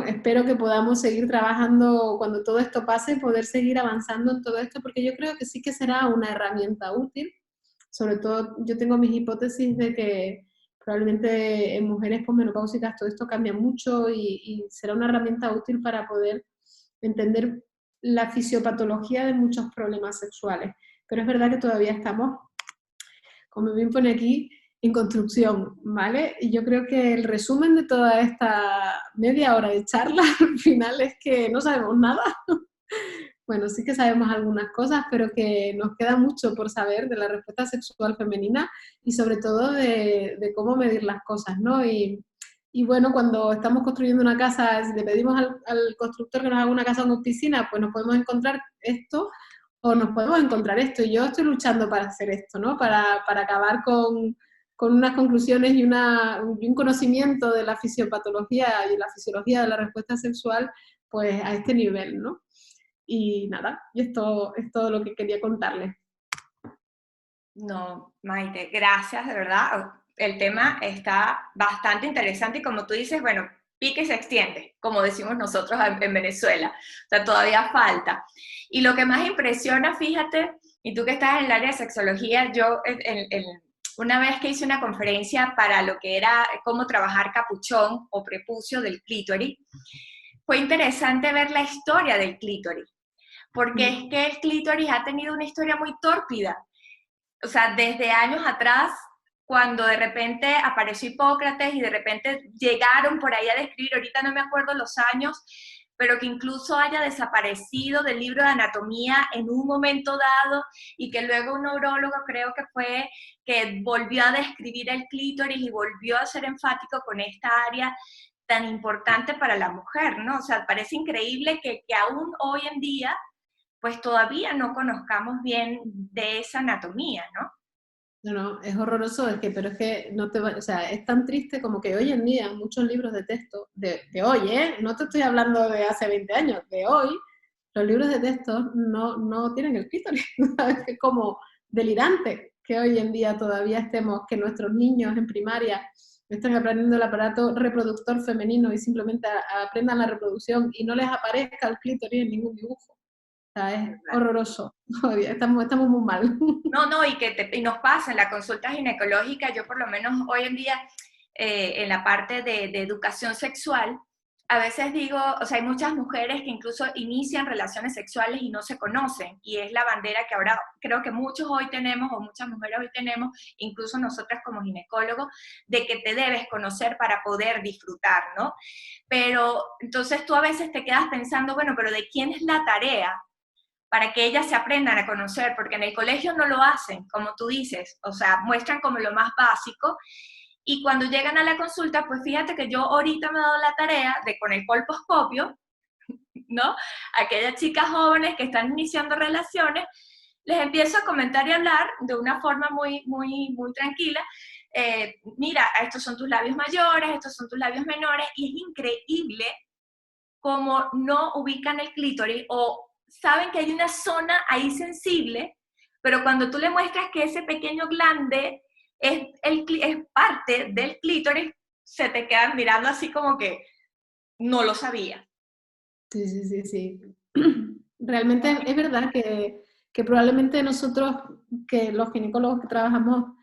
B: espero que podamos seguir trabajando cuando todo esto pase, poder seguir avanzando en todo esto, porque yo creo que sí que será una herramienta útil. Sobre todo, yo tengo mis hipótesis de que probablemente en mujeres posmenopáusicas todo esto cambia mucho, y será una herramienta útil para poder entender la fisiopatología de muchos problemas sexuales. Pero es verdad que todavía estamos, como bien pone aquí, en construcción, ¿vale? Y yo creo que el resumen de toda esta media hora de charla al final es que no sabemos nada. Bueno, sí que sabemos algunas cosas, pero que nos queda mucho por saber de la respuesta sexual femenina, y sobre todo de cómo medir las cosas, ¿no? Y bueno, cuando estamos construyendo una casa, si le pedimos al constructor que nos haga una casa con piscina, pues nos podemos encontrar esto o nos podemos encontrar esto. Y yo estoy luchando para hacer esto, ¿no? Para acabar con unas conclusiones y un conocimiento de la fisiopatología y la fisiología de la respuesta sexual, pues a este nivel, ¿no? Y nada, y esto es todo lo que quería contarles.
A: No, Maite, gracias, de verdad. El tema está bastante interesante, y como tú dices, bueno, pica y se extiende, como decimos nosotros en Venezuela. O sea, todavía falta. Y lo que más impresiona, fíjate, y tú que estás en el área de sexología, yo una vez que hice una conferencia para lo que era cómo trabajar capuchón o prepucio del clítoris, fue interesante ver la historia del clítoris, porque es que el clítoris ha tenido una historia muy tórpida. O sea, desde años atrás, cuando de repente apareció Hipócrates y de repente llegaron por ahí a describir, ahorita no me acuerdo los años, pero que incluso haya desaparecido del libro de anatomía en un momento dado, y que luego un neurólogo, creo que fue, que volvió a describir el clítoris y volvió a ser enfático con esta área tan importante para la mujer, ¿no? O sea, parece increíble que aún hoy en día pues todavía no conozcamos bien de esa anatomía, ¿no?
B: No, es horroroso, pero es que no te va, o sea, es tan triste como que hoy en día muchos libros de texto, de hoy, no te estoy hablando de hace 20 años, de hoy, los libros de texto no tienen el clítoris, ¿sabes? Es como delirante que hoy en día todavía estemos, que nuestros niños en primaria están aprendiendo el aparato reproductor femenino y simplemente aprendan la reproducción y no les aparezca el clítoris en ningún dibujo. O sea, es horroroso. Estamos muy mal.
A: No, y nos pasa en la consulta ginecológica, yo por lo menos hoy en día, en la parte de educación sexual, a veces digo, o sea, hay muchas mujeres que incluso inician relaciones sexuales y no se conocen, y es la bandera que ahora creo que muchos hoy tenemos, o muchas mujeres hoy tenemos, incluso nosotras como ginecólogos, de que te debes conocer para poder disfrutar, ¿no? Pero entonces tú a veces te quedas pensando, bueno, pero ¿de quién es la tarea para que ellas se aprendan a conocer? Porque en el colegio no lo hacen, como tú dices, o sea, muestran como lo más básico, y cuando llegan a la consulta, pues fíjate que yo ahorita me he dado la tarea de con el colposcopio, ¿no? Aquellas chicas jóvenes que están iniciando relaciones, les empiezo a comentar y hablar de una forma muy, muy, muy tranquila. Mira, estos son tus labios mayores, estos son tus labios menores, y es increíble cómo no ubican el clítoris o saben que hay una zona ahí sensible, pero cuando tú le muestras que ese pequeño glande es parte del clítoris, se te quedan mirando así como que no lo sabía.
B: Sí. Realmente es verdad que probablemente nosotros, que los ginecólogos que trabajamos,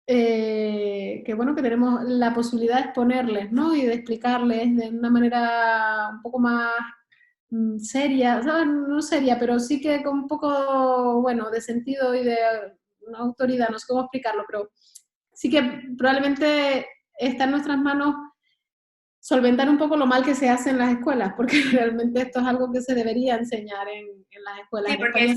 B: que bueno, que tenemos la posibilidad de exponerles, ¿no? Y de explicarles de una manera un poco más seria, no seria, pero sí que con un poco, bueno, de sentido y de una autoridad, no sé cómo explicarlo, pero sí que probablemente está en nuestras manos solventar un poco lo mal que se hace en las escuelas, porque realmente esto es algo que se debería enseñar en las escuelas.
A: Sí, porque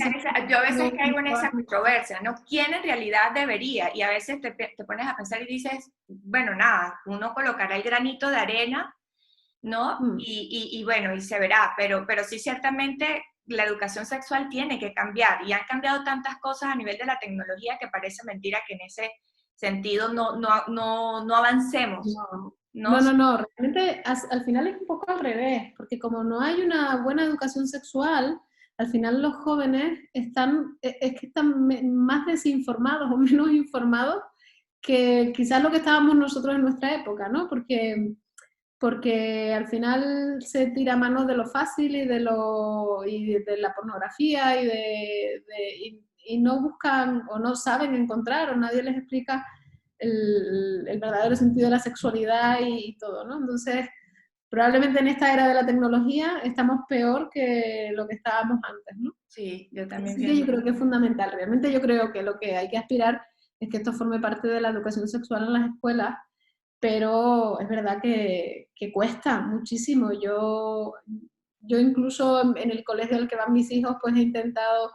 A: yo a veces caigo en esa controversia, ¿no? ¿Quién en realidad debería? Y a veces te pones a pensar y dices, bueno, nada, uno colocará el granito de arena, ¿no? Y bueno, y se verá, pero sí ciertamente la educación sexual tiene que cambiar, y han cambiado tantas cosas a nivel de la tecnología que parece mentira que en ese sentido no avancemos.
B: No, realmente al final es un poco al revés, porque como no hay una buena educación sexual, al final los jóvenes están más desinformados o menos informados que quizás lo que estábamos nosotros en nuestra época, ¿no? Porque al final se tira a mano de lo fácil y de la pornografía y no buscan o no saben encontrar o nadie les explica el verdadero sentido de la sexualidad y todo, ¿no? Entonces, probablemente en esta era de la tecnología estamos peor que lo que estábamos antes, ¿no?
A: Sí, yo también.
B: Así que yo creo que es fundamental. Realmente yo creo que lo que hay que aspirar es que esto forme parte de la educación sexual en las escuelas, pero es verdad que cuesta muchísimo. Yo incluso en el colegio al que van mis hijos, pues he intentado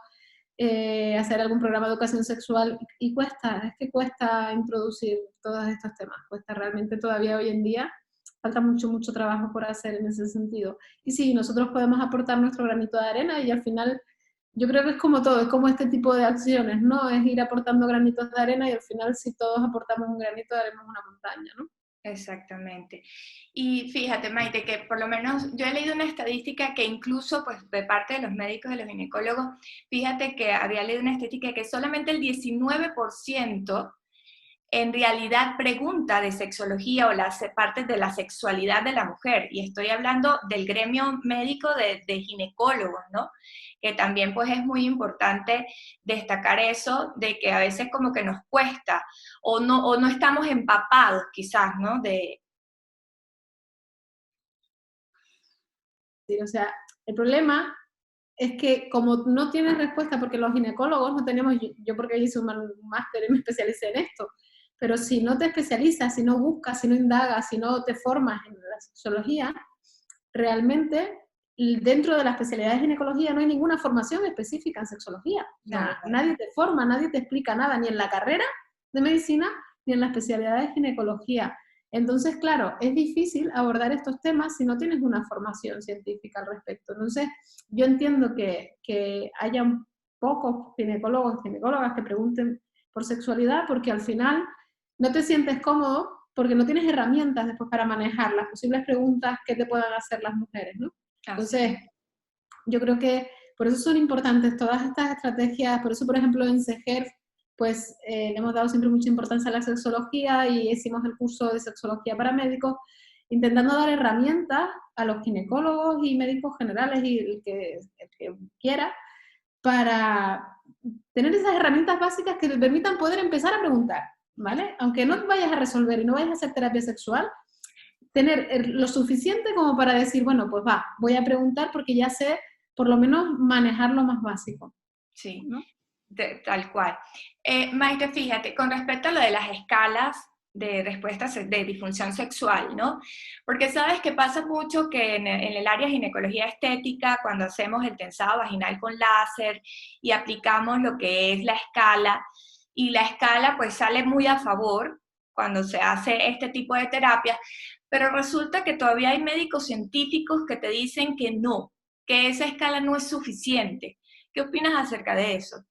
B: hacer algún programa de educación sexual y es que cuesta introducir todos estos temas, cuesta realmente todavía hoy en día, falta mucho trabajo por hacer en ese sentido. Y sí, nosotros podemos aportar nuestro granito de arena y al final yo creo que es como todo, es como este tipo de acciones, ¿no? Es ir aportando granitos de arena y al final si todos aportamos un granito haremos una montaña, ¿no?
A: Exactamente. Y fíjate, Maite, que por lo menos yo he leído una estadística que incluso pues de parte de los médicos y los ginecólogos, fíjate que había leído una estadística que solamente el 19% en realidad pregunta de sexología o las partes de la sexualidad de la mujer, y estoy hablando del gremio médico de ginecólogos, ¿no? Que también pues es muy importante destacar eso, de que a veces como que nos cuesta, o no estamos empapados quizás, ¿no?
B: Sí, o sea, el problema es que como no tienes respuesta, porque los ginecólogos no tenemos, yo porque hice un máster y me especialicé en esto, pero si no te especializas, si no buscas, si no indagas, si no te formas en la sexología, realmente dentro de la especialidad de ginecología no hay ninguna formación específica en sexología. Nadie te forma, nadie te explica nada, ni en la carrera de medicina, ni en la especialidad de ginecología. Entonces, claro, es difícil abordar estos temas si no tienes una formación científica al respecto. Entonces, yo entiendo que haya pocos ginecólogos, ginecólogas que por sexualidad, porque al final no te sientes cómodo porque no tienes herramientas después para manejar las posibles preguntas que te puedan hacer las mujeres, ¿no? Entonces, yo creo que por eso son importantes todas estas estrategias, por eso, por ejemplo, en SEGER, pues le hemos dado siempre mucha importancia a la sexología y hicimos el curso de sexología para médicos, intentando dar herramientas a los ginecólogos y médicos generales y el que quiera, para tener esas herramientas básicas que te permitan poder empezar a preguntar, ¿vale? Aunque no vayas a resolver y no vayas a hacer terapia sexual, tener lo suficiente como para decir, bueno, pues voy a preguntar porque ya sé por lo menos manejar lo más básico.
A: Sí, ¿no? Tal cual. Maite, fíjate, con respecto a lo de las escalas de respuestas de disfunción sexual, ¿no? Porque sabes que pasa mucho que en el área de ginecología estética, cuando hacemos el tensado vaginal con láser y aplicamos lo que es la escala, y la escala pues sale muy a favor cuando se hace este tipo de terapia, pero resulta que todavía hay médicos científicos que te dicen que no, que esa escala no es suficiente. ¿Qué opinas acerca de eso?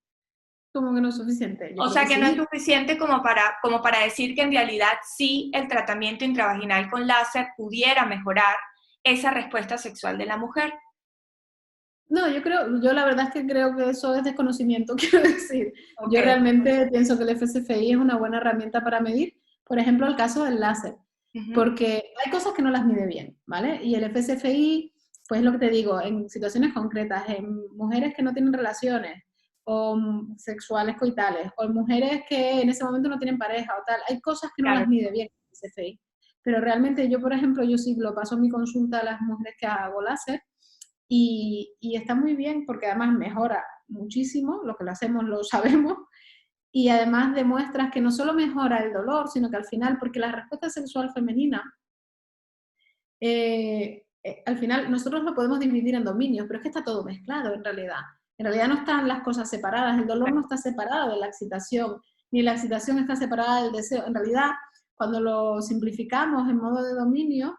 B: ¿Cómo que no es suficiente?
A: O sea, que no es suficiente como para decir que en realidad sí el tratamiento intravaginal con láser pudiera mejorar esa respuesta sexual de la mujer.
B: No, yo la verdad es que creo que eso es desconocimiento, quiero decir. Okay. Yo realmente pienso que el FSFI es una buena herramienta para medir, por ejemplo, el caso del láser, porque hay cosas que no las mide bien, ¿vale? Y el FSFI, pues lo que te digo, en situaciones concretas, en mujeres que no tienen relaciones, o sexuales coitales, o en mujeres que en ese momento no tienen pareja o tal, hay cosas que no las mide bien el FSFI. Pero realmente yo, por ejemplo, yo sí lo paso en mi consulta a las mujeres que hago láser, y está muy bien porque además mejora muchísimo, lo que lo hacemos lo sabemos, y además demuestras que no solo mejora el dolor, sino que al final, porque la respuesta sexual femenina, al final nosotros lo podemos dividir en dominios, pero es que está todo mezclado en realidad. En realidad no están las cosas separadas, el dolor no está separado de la excitación, ni la excitación está separada del deseo. En realidad, cuando lo simplificamos en modo de dominio,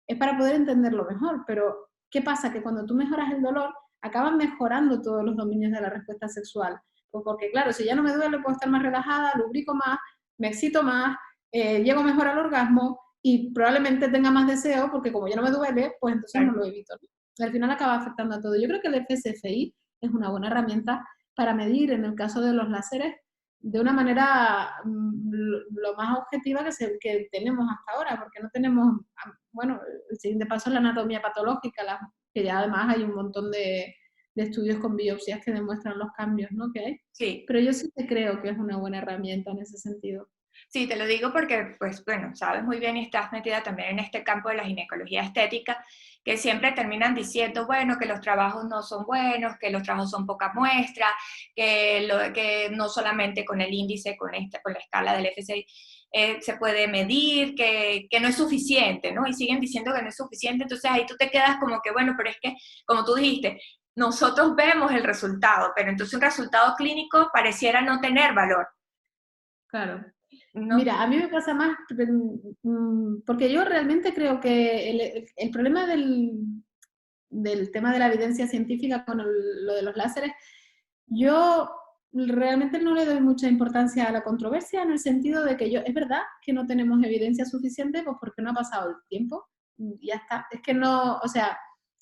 B: es para poder entenderlo mejor, pero ¿qué pasa? Que cuando tú mejoras el dolor, acaban mejorando todos los dominios de la respuesta sexual. Pues porque claro, si ya no me duele, puedo estar más relajada, lubrico más, me excito más, llego mejor al orgasmo y probablemente tenga más deseo porque como ya no me duele, pues entonces no lo evito. Al final acaba afectando a todo. Yo creo que el FSFI es una buena herramienta para medir, en el caso de los láseres, de una manera lo más objetiva que tenemos hasta ahora, porque no tenemos, bueno, el siguiente paso es la anatomía patológica, que ya además hay un montón de estudios con biopsias que demuestran los cambios, ¿no? que hay.
A: Sí.
B: Pero yo sí que creo que es una buena herramienta en ese sentido.
A: Sí, te lo digo porque, pues, bueno, sabes muy bien y estás metida también en este campo de la ginecología estética, que siempre terminan diciendo, bueno, que los trabajos no son buenos, que los trabajos son poca muestra, que no solamente con el índice, con la escala del FSI se puede medir, que no es suficiente, ¿no? Y siguen diciendo que no es suficiente, entonces ahí tú te quedas como que, bueno, pero es que, como tú dijiste, nosotros vemos el resultado, pero entonces un resultado clínico pareciera no tener valor.
B: Claro. ¿No? Mira, a mí me pasa más, porque yo realmente creo que el problema del tema de la evidencia científica con lo de los láseres, yo realmente no le doy mucha importancia a la controversia en el sentido de que es verdad que no tenemos evidencia suficiente, pues porque no ha pasado el tiempo, y ya está. Es que no, o sea,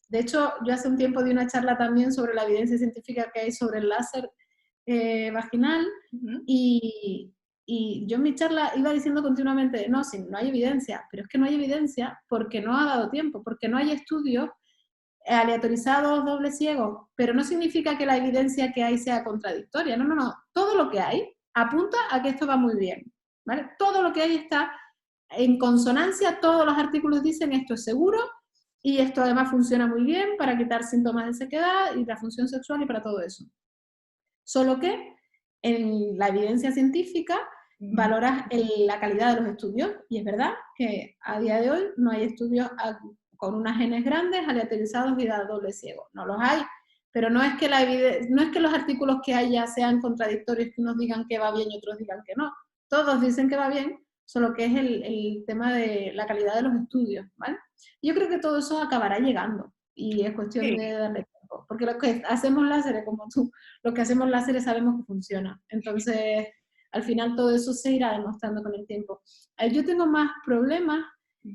B: de hecho, yo hace un tiempo di una charla también sobre la evidencia científica que hay sobre el láser vaginal, y yo en mi charla iba diciendo continuamente, no hay evidencia, pero es que no hay evidencia porque no ha dado tiempo, porque no hay estudios aleatorizados, doble ciegos, pero no significa que la evidencia que hay sea contradictoria, no, todo lo que hay apunta a que esto va muy bien, ¿vale? Todo lo que hay está en consonancia, todos los artículos dicen esto es seguro y esto además funciona muy bien para quitar síntomas de sequedad y la función sexual y para todo eso. Solo que en la evidencia científica valoras la calidad de los estudios y es verdad que a día de hoy no hay estudios con unas genes grandes, aleatorizados y de doble ciego. No los hay, pero no es que los artículos que hay ya sean contradictorios, que unos digan que va bien y otros digan que no. Todos dicen que va bien, solo que es el tema de la calidad de los estudios, ¿vale? Yo creo que todo eso acabará llegando y es cuestión de darle tiempo, porque lo que hacemos láseres, como tú, lo que hacemos láseres sabemos que funciona. Entonces, al final todo eso se irá demostrando con el tiempo. Yo tengo más problemas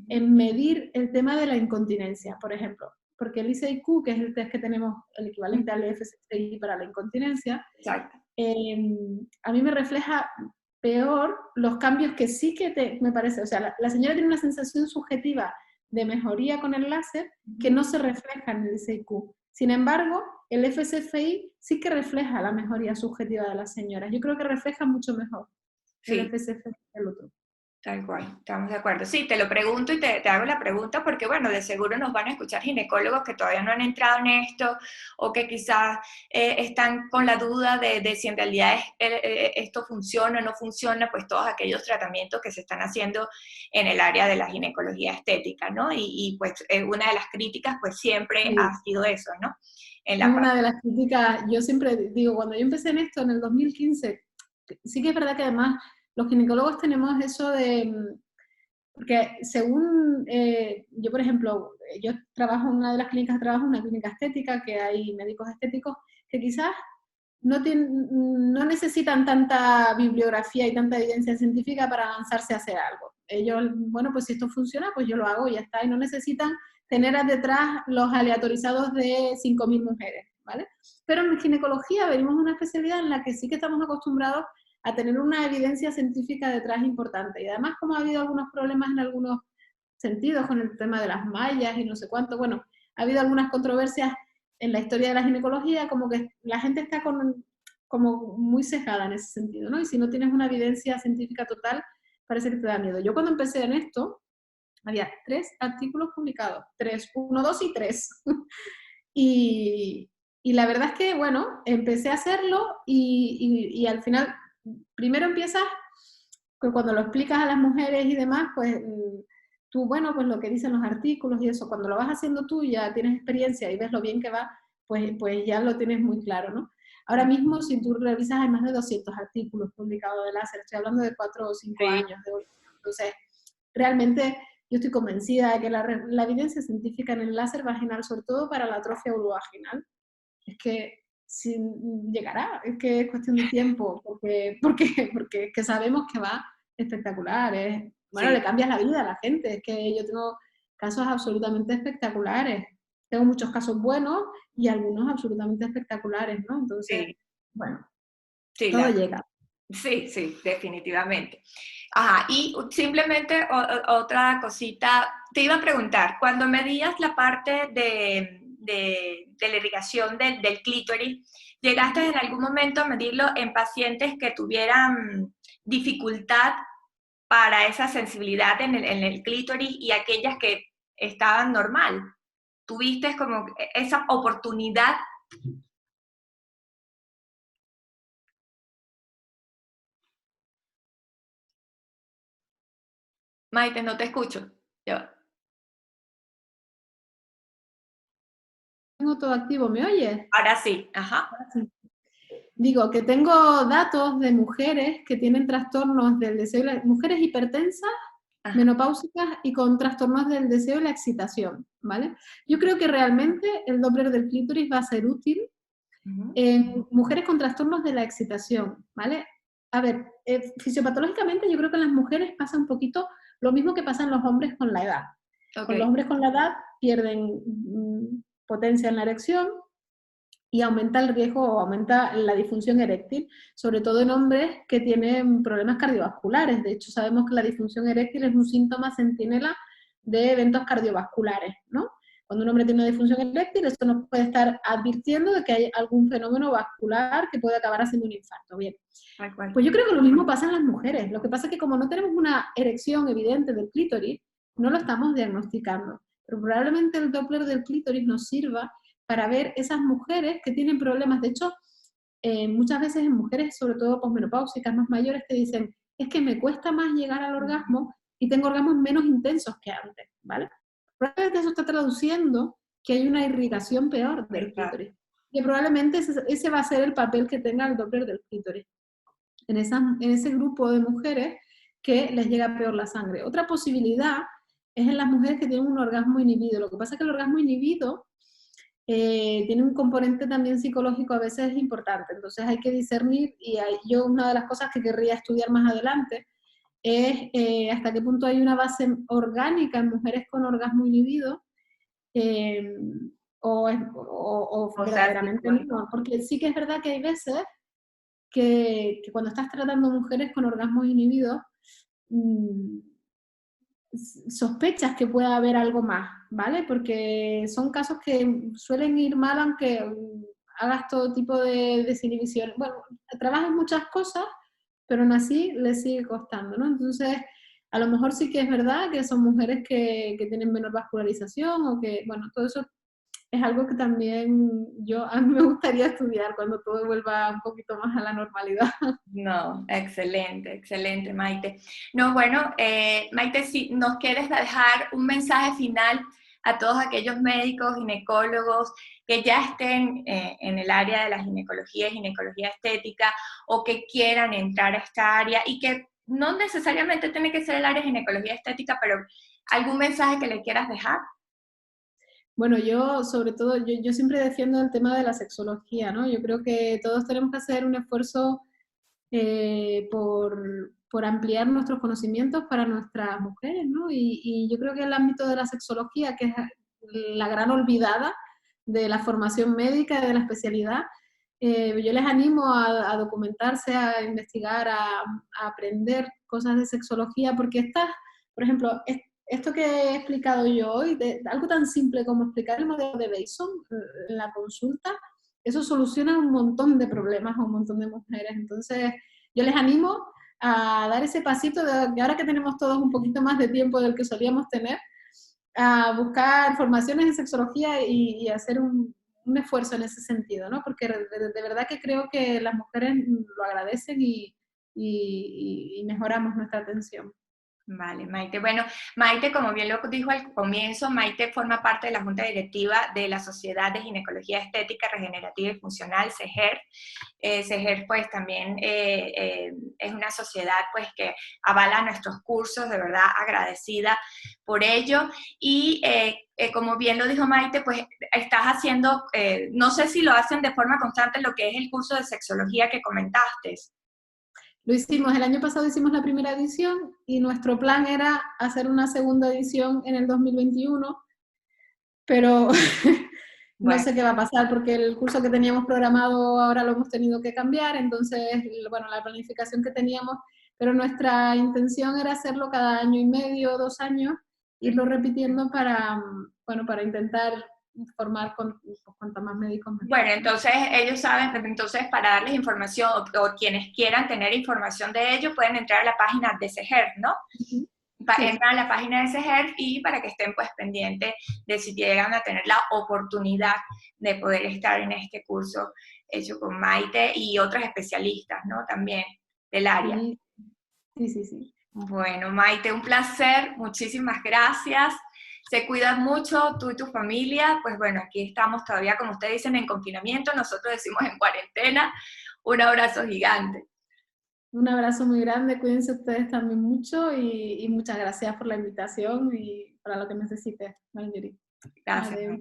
B: en medir el tema de la incontinencia, por ejemplo, porque el ICIQ, que es el test que tenemos, el equivalente al FSCI para la incontinencia, a mí me refleja peor los cambios que sí que me parece, o sea, la señora tiene una sensación subjetiva de mejoría con el láser que no se refleja en el ICIQ. Sin embargo, el FSCI sí que refleja la mejoría subjetiva de las señoras. Yo creo que refleja mucho mejor el FSCI que el otro.
A: Tal cual, estamos de acuerdo. Sí, te lo pregunto y te hago la pregunta porque, bueno, de seguro nos van a escuchar ginecólogos que todavía no han entrado en esto o que quizás están con la duda de si en realidad esto funciona o no funciona, pues todos aquellos tratamientos que se están haciendo en el área de la ginecología estética, ¿no? Y pues una de las críticas, pues siempre ha sido eso, ¿no?
B: Una de las críticas, yo siempre digo, cuando yo empecé en esto en el 2015, sí que es verdad que además los ginecólogos tenemos eso de, porque según, yo por ejemplo, yo trabajo en una de las clínicas, trabajo en una clínica estética, que hay médicos estéticos que quizás no necesitan tanta bibliografía y tanta evidencia científica para lanzarse a hacer algo. Ellos, bueno, pues si esto funciona, pues yo lo hago y ya está, y no necesitan tener detrás los aleatorizados de 5.000 mujeres, ¿vale? Pero en ginecología venimos de una especialidad en la que sí que estamos acostumbrados a tener una evidencia científica detrás importante. Y además, como ha habido algunos problemas en algunos sentidos con el tema de las mallas y no sé cuánto, bueno, ha habido algunas controversias en la historia de la ginecología, como que la gente está como muy cejada en ese sentido, ¿no? Y si no tienes una evidencia científica total, parece que te da miedo. Yo cuando empecé en esto, había 3 artículos publicados, 3, 1, 2 y 3. y la verdad es que, bueno, empecé a hacerlo y al final, primero empiezas, que cuando lo explicas a las mujeres y demás, pues tú, bueno, pues lo que dicen los artículos y eso, cuando lo vas haciendo tú, ya tienes experiencia y ves lo bien que va, pues ya lo tienes muy claro, ¿no? Ahora mismo, si tú revisas, hay más de 200 artículos publicados de láser, estoy hablando de 4 o 5 años. Entonces, realmente yo estoy convencida de que la evidencia científica en el láser vaginal, sobre todo para la atrofia vulvovaginal, es que llegará, es que es cuestión de tiempo, porque es que sabemos que va espectacular, bueno, le cambias la vida a la gente, es que yo tengo casos absolutamente espectaculares, tengo muchos casos buenos y algunos absolutamente espectaculares, ¿no? Entonces, bueno, todo llega.
A: Sí, sí, definitivamente. Ajá, y simplemente otra cosita, te iba a preguntar, cuando medías la parte de la irrigación del clítoris, ¿llegaste en algún momento a medirlo en pacientes que tuvieran dificultad para esa sensibilidad en el clítoris y aquellas que estaban normal? ¿Tuviste como esa oportunidad? Maite, no te escucho. Yo.
B: Tengo todo activo, ¿me oyes?
A: Ahora sí, ajá.
B: Ahora sí. Digo que tengo datos de mujeres que tienen trastornos del deseo, mujeres hipertensas, ajá, menopáusicas y con trastornos del deseo y la excitación, ¿vale? Yo creo que realmente el Doppler del clítoris va a ser útil en mujeres con trastornos de la excitación, ¿vale? A ver, fisiopatológicamente yo creo que en las mujeres pasa un poquito lo mismo que pasa en los hombres con la edad. Okay. Con los hombres con la edad pierden potencia en la erección y aumenta el riesgo o aumenta la disfunción eréctil, sobre todo en hombres que tienen problemas cardiovasculares. De hecho, sabemos que la disfunción eréctil es un síntoma centinela de eventos cardiovasculares, ¿no? Cuando un hombre tiene una disfunción eréctil, esto nos puede estar advirtiendo de que hay algún fenómeno vascular que puede acabar haciendo un infarto. Bien, pues yo creo que lo mismo pasa en las mujeres. Lo que pasa es que como no tenemos una erección evidente del clítoris, no lo estamos diagnosticando. Pero probablemente el Doppler del clítoris nos sirva para ver esas mujeres que tienen problemas. De hecho, muchas veces en mujeres, sobre todo posmenopáusicas más mayores, te dicen, es que me cuesta más llegar al orgasmo y tengo orgasmos menos intensos que antes, ¿vale? Probablemente eso está traduciendo que hay una irrigación peor del clítoris. Que probablemente ese va a ser el papel que tenga el Doppler del clítoris. En ese grupo de mujeres que les llega peor la sangre. Otra posibilidad es en las mujeres que tienen un orgasmo inhibido. Lo que pasa es que el orgasmo inhibido tiene un componente también psicológico a veces importante, entonces hay que discernir, y yo una de las cosas que querría estudiar más adelante es hasta qué punto hay una base orgánica en mujeres con orgasmo inhibido, o verdaderamente no, porque sí que es verdad que hay veces que cuando estás tratando mujeres con orgasmos inhibidos, sospechas que pueda haber algo más, ¿vale? Porque son casos que suelen ir mal aunque hagas todo tipo de desinhibición. Bueno, trabajas muchas cosas, pero aún así les sigue costando, ¿no? Entonces, a lo mejor sí que es verdad que son mujeres que tienen menor vascularización o que, bueno, todo eso es algo que también a mí me gustaría estudiar cuando todo vuelva un poquito más a la normalidad.
A: No, excelente, excelente, Maite. No, bueno, Maite, si nos quieres dejar un mensaje final a todos aquellos médicos, ginecólogos que ya estén en el área de la ginecología y ginecología estética, o que quieran entrar a esta área, y que no necesariamente tiene que ser el área de ginecología estética, pero algún mensaje que le quieras dejar.
B: Bueno, yo sobre todo, yo siempre defiendo el tema de la sexología, ¿no? Yo creo que todos tenemos que hacer un esfuerzo por ampliar nuestros conocimientos para nuestras mujeres, ¿no? Y yo creo que el ámbito de la sexología, que es la gran olvidada de la formación médica y de la especialidad, yo les animo a documentarse, a investigar, a aprender cosas de sexología, porque por ejemplo, esto que he explicado yo hoy, algo tan simple como explicar el modelo de Bateson en la consulta, eso soluciona un montón de problemas a un montón de mujeres. Entonces, yo les animo a dar ese pasito de ahora que tenemos todos un poquito más de tiempo del que solíamos tener, a buscar formaciones en sexología y hacer un esfuerzo en ese sentido, ¿no? Porque de verdad que creo que las mujeres lo agradecen y mejoramos nuestra atención.
A: Vale, Maite. Bueno, Maite, como bien lo dijo al comienzo, Maite forma parte de la Junta Directiva de la Sociedad de Ginecología Estética, Regenerativa y Funcional, SEGER. SEGER, pues, también es una sociedad, pues, que avala nuestros cursos, de verdad agradecida por ello. Y como bien lo dijo Maite, pues, estás haciendo, no sé si lo hacen de forma constante, lo que es el curso de sexología que comentaste.
B: Lo hicimos, el año pasado hicimos la primera edición y nuestro plan era hacer una segunda edición en el 2021, pero no sé qué va a pasar porque el curso que teníamos programado ahora lo hemos tenido que cambiar, entonces, bueno, la planificación que teníamos, pero nuestra intención era hacerlo cada año y medio, 2 años, irlo repitiendo para intentar formar cuanto más médicos mejor.
A: Bueno, entonces ellos saben, entonces para darles información, o quienes quieran tener información de ello, pueden entrar a la página de SEGER, ¿no?
B: Sí.
A: Entran a la página de SEGER y para que estén pues pendientes de si llegan a tener la oportunidad de poder estar en este curso hecho con Maite y otros especialistas, ¿no? También del área.
B: Sí.
A: Bueno, Maite, un placer, muchísimas gracias. Se cuidan mucho tú y tu familia, pues bueno, aquí estamos todavía, como ustedes dicen, en confinamiento, nosotros decimos en cuarentena. Un abrazo gigante.
B: Un abrazo muy grande, cuídense ustedes también mucho y muchas gracias por la invitación y para lo que necesites, Marjorie.
A: Gracias.